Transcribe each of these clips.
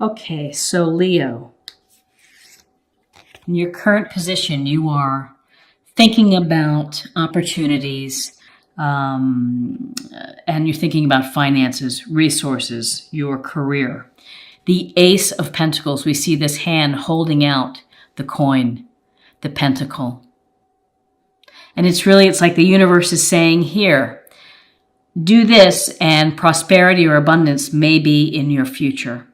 Okay, so Leo, in your current position, you are thinking about opportunities, and you're thinking about finances, resources, your career. The Ace of Pentacles, we see this hand holding out the coin, the pentacle. And it's like the universe is saying, here, do this and prosperity or abundance may be in your future.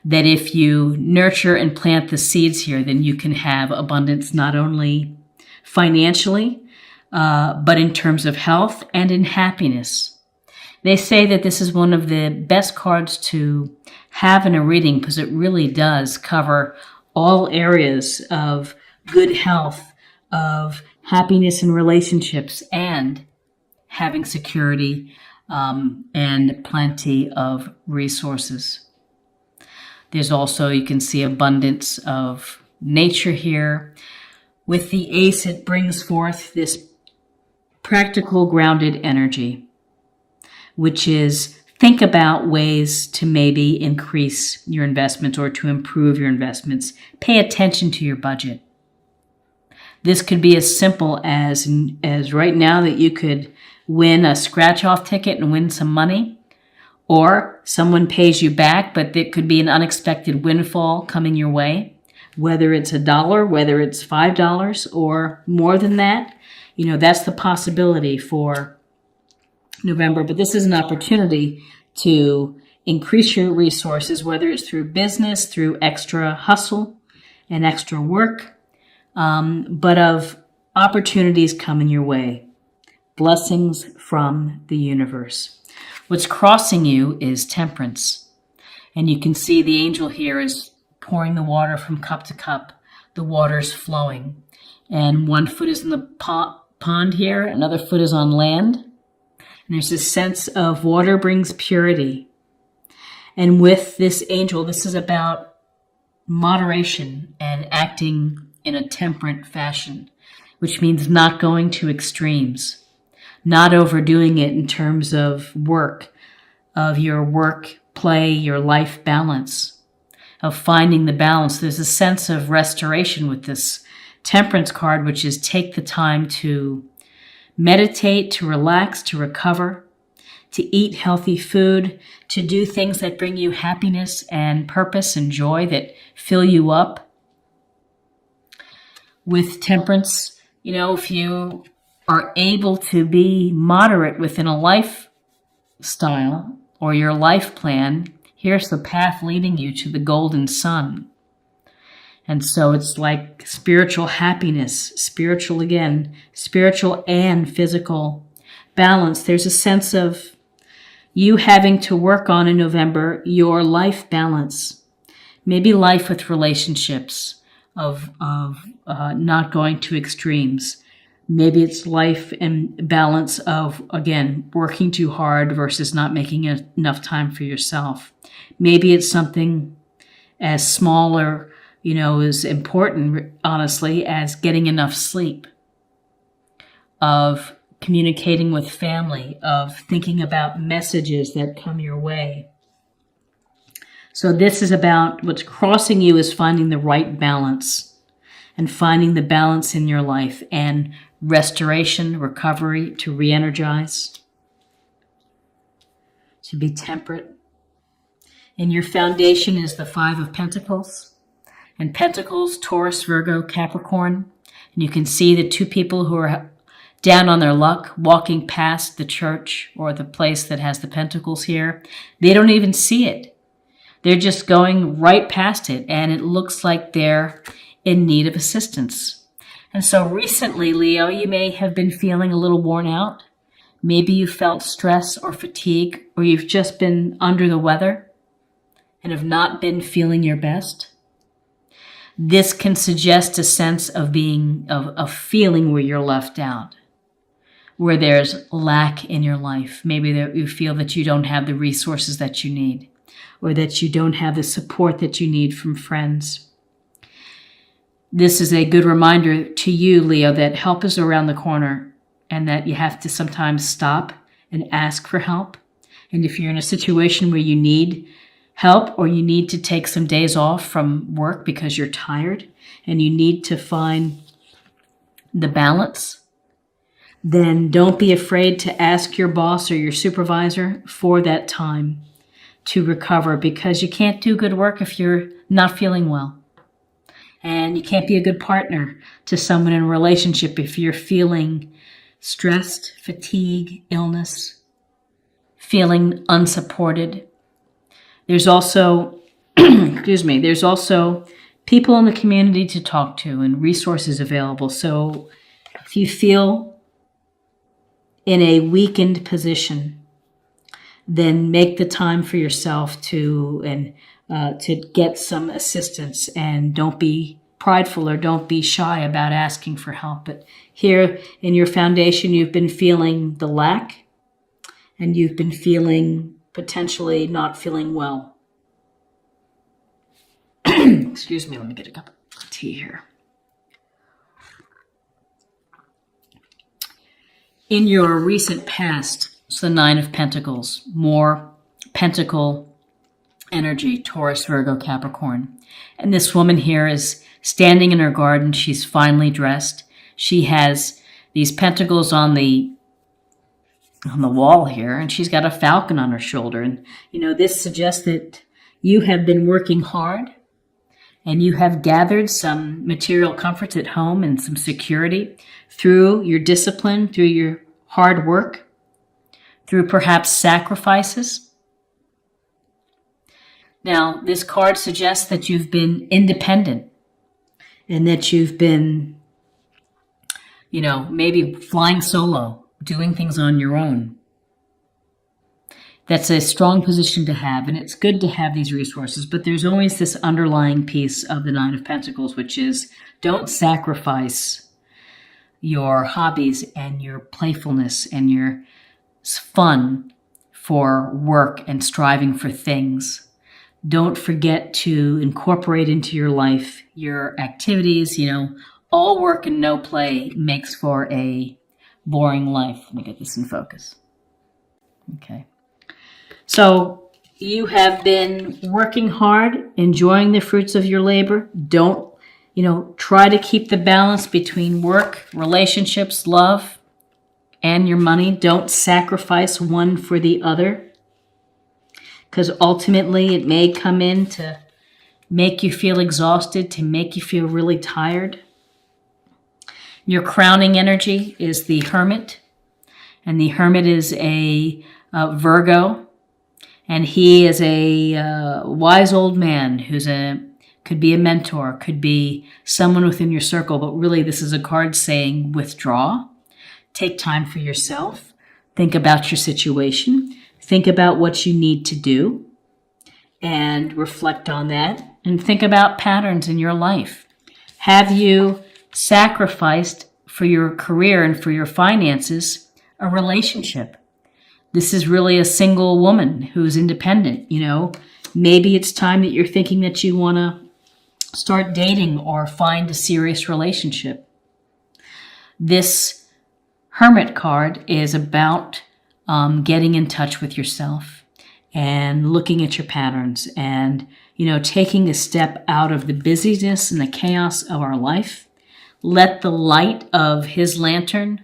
That if you nurture and plant the seeds here, then you can have abundance not only financially, but in terms of health and in happiness. They say that this is one of the best cards to have in a reading because it really does cover all areas of good health, of happiness in relationships, and having security and plenty of resources. There's also, you can see abundance of nature here. With the ace, it brings forth this practical, grounded energy, which is think about ways to maybe increase your investments or to improve your investments. Pay attention to your budget. This could be as simple as right now that you could win a scratch-off ticket and win some money, or someone pays you back, but it could be an unexpected windfall coming your way, whether it's $1, whether it's $5, or more than that. You know, that's the possibility for November, but this is an opportunity to increase your resources, whether it's through business, through extra hustle and extra work, but of opportunities coming your way. Blessings from the universe. What's crossing you is temperance. And you can see the angel here is pouring the water from cup to cup. The water's flowing. And one foot is in the pond here, another foot is on land. And there's this sense of water brings purity. And with this angel, this is about moderation and acting in a temperate fashion, which means not going to extremes, not overdoing it in terms of work, of your work, play, your life balance, of finding the balance. There's a sense of restoration with this temperance card, which is take the time to meditate, to relax, to recover, to eat healthy food, to do things that bring you happiness and purpose and joy that fill you up. With temperance, you know, if you are able to be moderate within a lifestyle or your life plan, here's the path leading you to the golden sun. And so it's like spiritual happiness, spiritual and physical balance. There's a sense of you having to work on in November your life balance, maybe life with relationships, of not going to extremes. Maybe it's life and balance of, again, working too hard versus not making enough time for yourself. Maybe it's something as small or, you know, as important, honestly, as getting enough sleep, of communicating with family, of thinking about messages that come your way. So this is about what's crossing you is finding the right balance and finding the balance in your life and restoration, recovery, to re-energize, to be temperate. And your foundation is the Five of Pentacles. And Pentacles, Taurus, Virgo, Capricorn. And you can see the two people who are down on their luck walking past the church or the place that has the Pentacles here. They don't even see it. They're just going right past it, and it looks like they're in need of assistance. And so recently, Leo, you may have been feeling a little worn out. Maybe you felt stress or fatigue, or you've just been under the weather and have not been feeling your best. This can suggest a sense of feeling where you're left out, where there's lack in your life. Maybe you feel that you don't have the resources that you need, or that you don't have the support that you need from friends. This is a good reminder to you, Leo, that help is around the corner and that you have to sometimes stop and ask for help. And if you're in a situation where you need help, or you need to take some days off from work because you're tired and you need to find the balance, then don't be afraid to ask your boss or your supervisor for that time to recover, because you can't do good work if you're not feeling well. And you can't be a good partner to someone in a relationship if you're feeling stressed, fatigue, illness, feeling unsupported. There's also, there's also people in the community to talk to and resources available. So if you feel in a weakened position, then make the time for yourself to get some assistance, and don't be prideful or don't be shy about asking for help. But here in your foundation, you've been feeling the lack, and you've been feeling potentially not feeling well. Excuse me, let me get a cup of tea here. In your recent past, it's the Nine of Pentacles, more pentacle energy, Taurus, Virgo, Capricorn. And this woman here is standing in her garden. She's finely dressed. She has these pentacles on the wall here, and she's got a falcon on her shoulder. And, this suggests that you have been working hard, and you have gathered some material comforts at home and some security through your discipline, through your hard work, through perhaps sacrifices. Now, this card suggests that you've been independent and that you've been, maybe flying solo, doing things on your own. That's a strong position to have, and it's good to have these resources, but there's always this underlying piece of the Nine of Pentacles, which is don't sacrifice your hobbies and your playfulness and your fun for work and striving for things. Don't forget to incorporate into your life your activities. All work and no play makes for a boring life. Let me get this in focus. Okay. So you have been working hard, enjoying the fruits of your labor. Don't, try to keep the balance between work, relationships, love, and your money. Don't sacrifice one for the other, because ultimately it may come in to make you feel exhausted, to make you feel really tired. Your crowning energy is the Hermit, and the Hermit is a Virgo, and he is a wise old man who's could be a mentor, could be someone within your circle, but really this is a card saying withdraw, take time for yourself, think about your situation, think about what you need to do, and reflect on that, and think about patterns in your life. Have you sacrificed for your career and for your finances a relationship? This is really a single woman who's independent. Maybe it's time that you're thinking that you want to start dating or find a serious relationship. This Hermit card is about getting in touch with yourself and looking at your patterns and, taking a step out of the busyness and the chaos of our life. Let the light of his lantern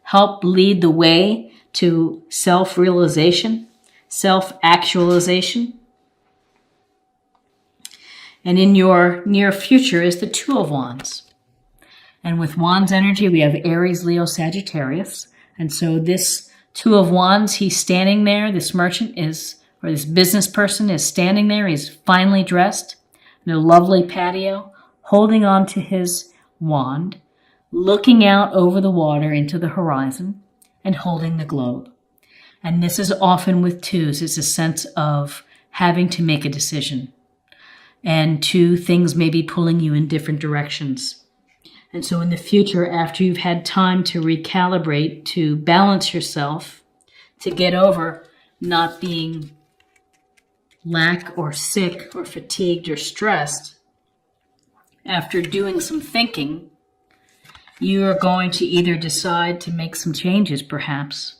help lead the way to self-realization, self-actualization. And in your near future is the Two of Wands. And with Wands energy, we have Aries, Leo, Sagittarius. And so this Two of Wands, he's standing there. This merchant or this business person is standing there. He's finely dressed in a lovely patio, holding on to his wand, looking out over the water into the horizon, and holding the globe. And this is often with twos. It's a sense of having to make a decision. And two things may be pulling you in different directions. And so in the future, after you've had time to recalibrate, to balance yourself, to get over not being lack or sick or fatigued or stressed, after doing some thinking, you are going to either decide to make some changes, perhaps.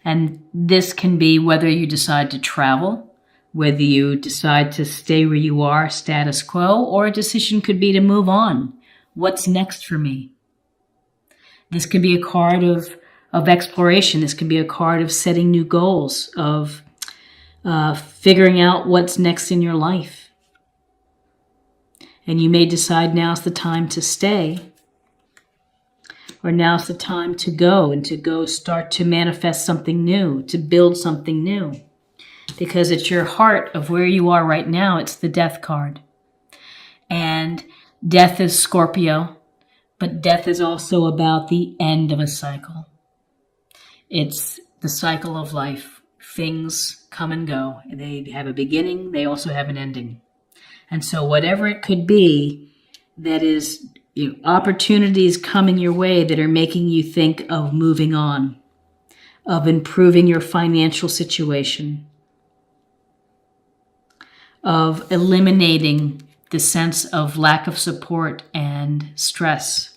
And this can be whether you decide to travel, whether you decide to stay where you are, status quo, or a decision could be to move on. What's next for me? This could be a card of exploration. This could be a card of setting new goals, of figuring out what's next in your life. And you may decide now's the time to stay, or now's the time to go, and to go start to manifest something new, to build something new. Because it's your heart of where you are right now. It's the death card. And death is Scorpio, but death is also about the end of a cycle. It's the cycle of life. Things come and go. They have a beginning. They also have an ending. And so whatever it could be that is opportunities coming your way that are making you think of moving on, of improving your financial situation, of eliminating the sense of lack of support and stress.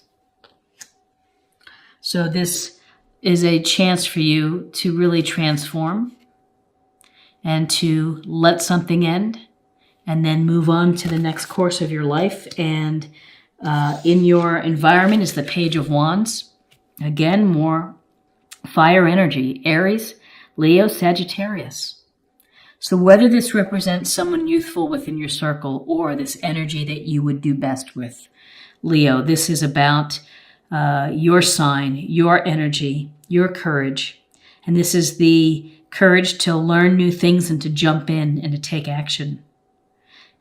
So this is a chance for you to really transform and to let something end and then move on to the next course of your life. And in your environment is the Page of Wands. Again, more fire energy, Aries, Leo, Sagittarius. So whether this represents someone youthful within your circle or this energy that you would do best with, Leo, this is about your sign, your energy, your courage. And this is the courage to learn new things and to jump in and to take action.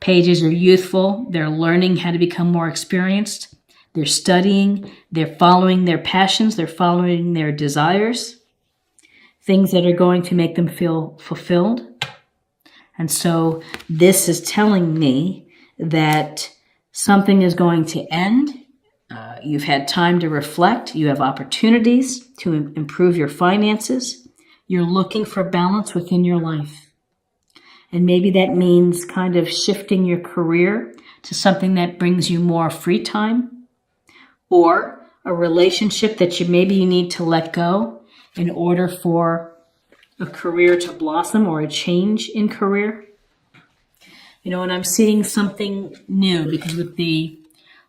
Pages are youthful. They're learning how to become more experienced. They're studying. They're following their passions. They're following their desires, things that are going to make them feel fulfilled. And so this is telling me that something is going to end. You've had time to reflect. You have opportunities to improve your finances. You're looking for balance within your life. And maybe that means kind of shifting your career to something that brings you more free time, or a relationship that you need to let go in order for a career to blossom, or a change in career. And I'm seeing something new, because with the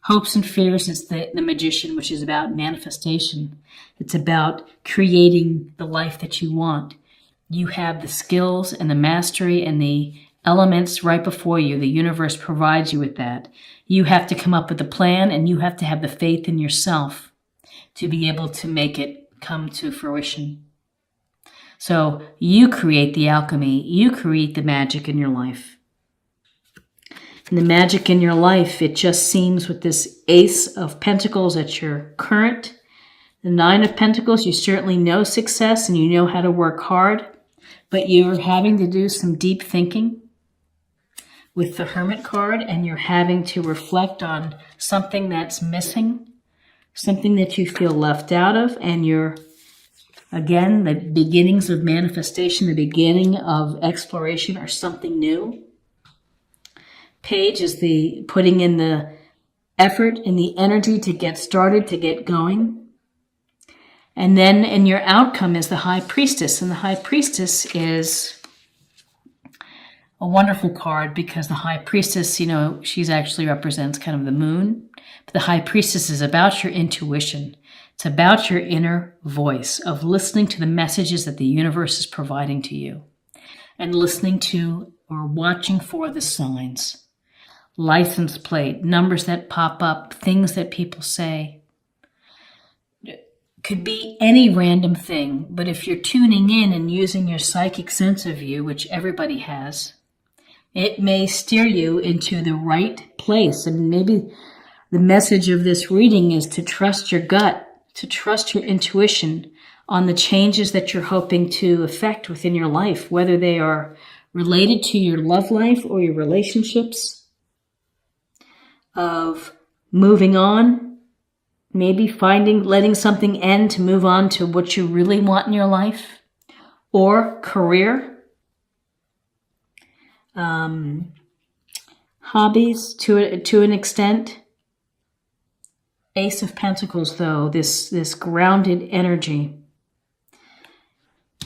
hopes and fears, it's the Magician, which is about manifestation. It's about creating the life that you want. You have the skills and the mastery and the elements right before you. The universe provides you with that. You have to come up with a plan, and you have to have the faith in yourself to be able to make it come to fruition. So you create the alchemy. You create the magic in your life. And the magic in your life, it just seems with this Ace of Pentacles at your current, the Nine of Pentacles, you certainly know success and you know how to work hard, but you're having to do some deep thinking with the Hermit card, and you're having to reflect on something that's missing, something that you feel left out of, and you're, again, the beginnings of manifestation, the beginning of exploration, or something new. Page is the putting in the effort and the energy to get started, to get going. And then in your outcome is the High Priestess. And the High Priestess is a wonderful card, because the High Priestess, she's actually represents kind of the moon. But the High Priestess is about your intuition. It's about your inner voice of listening to the messages that the universe is providing to you, and listening to or watching for the signs. License plate, numbers that pop up, things that people say. Could be any random thing, but if you're tuning in and using your psychic sense of you, which everybody has, it may steer you into the right place. And maybe the message of this reading is to trust your gut, to trust your intuition on the changes that you're hoping to affect within your life, whether they are related to your love life or your relationships, of moving on, maybe letting something end to move on to what you really want in your life, or career, hobbies to an extent. Ace of Pentacles, though, this grounded energy,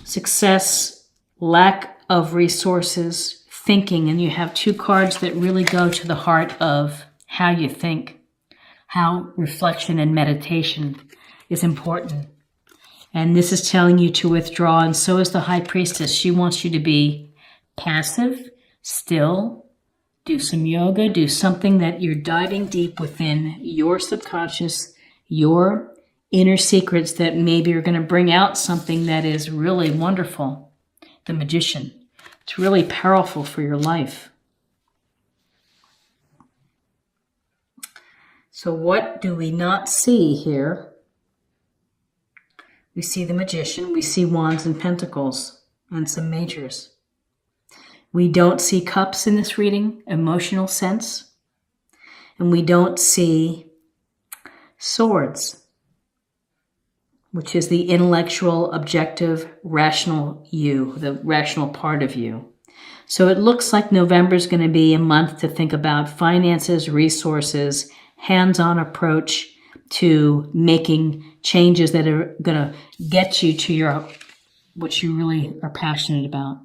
success, lack of resources, thinking, and you have two cards that really go to the heart of how you think, how reflection and meditation is important. And this is telling you to withdraw, and so is the High Priestess. She wants you to be passive, still, do some yoga, do something that you're diving deep within your subconscious, your inner secrets that maybe are going to bring out something that is really wonderful. The Magician. It's really powerful for your life. So what do we not see here? We see the Magician, we see Wands and Pentacles, and some majors. We don't see Cups in this reading, emotional sense. And we don't see Swords, which is the intellectual, objective, rational you, the rational part of you. So it looks like November is going to be a month to think about finances, resources, hands-on approach to making changes that are going to get you to what you really are passionate about,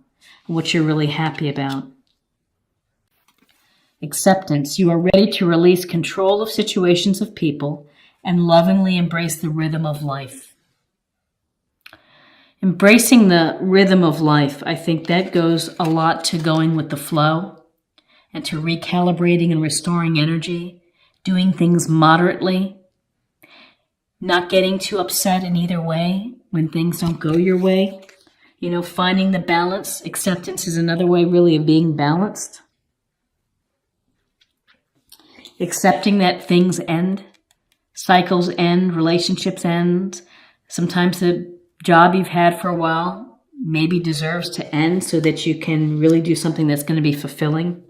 what you're really happy about. Acceptance. You are ready to release control of situations of people and lovingly embrace the rhythm of life. Embracing the rhythm of life, I think that goes a lot to going with the flow and to recalibrating and restoring energy, doing things moderately, not getting too upset in either way when things don't go your way. You know, finding the balance. Acceptance is another way really of being balanced. Accepting that things end, cycles end, relationships end. Sometimes the job you've had for a while maybe deserves to end so that you can really do something that's going to be fulfilling.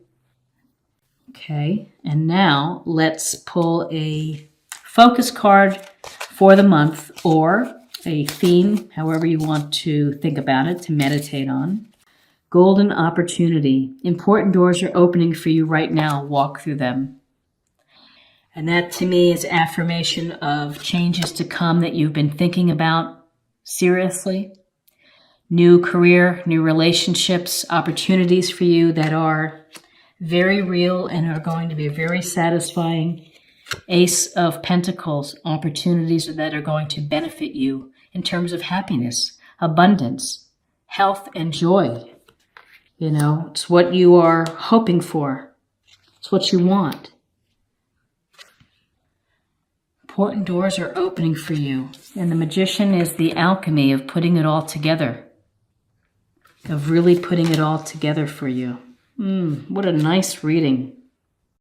Okay, and now let's pull a focus card for the month, or a theme, however you want to think about it, to meditate on. Golden opportunity. Important doors are opening for you right now. Walk through them. And that to me is affirmation of changes to come that you've been thinking about seriously. New career, new relationships, opportunities for you that are very real and are going to be very satisfying. Ace of Pentacles, opportunities that are going to benefit you in terms of happiness, abundance, health, and joy. You know, it's what you are hoping for. It's what you want. Important doors are opening for you. And the Magician is the alchemy of putting it all together, of really putting it all together for you. What a nice reading.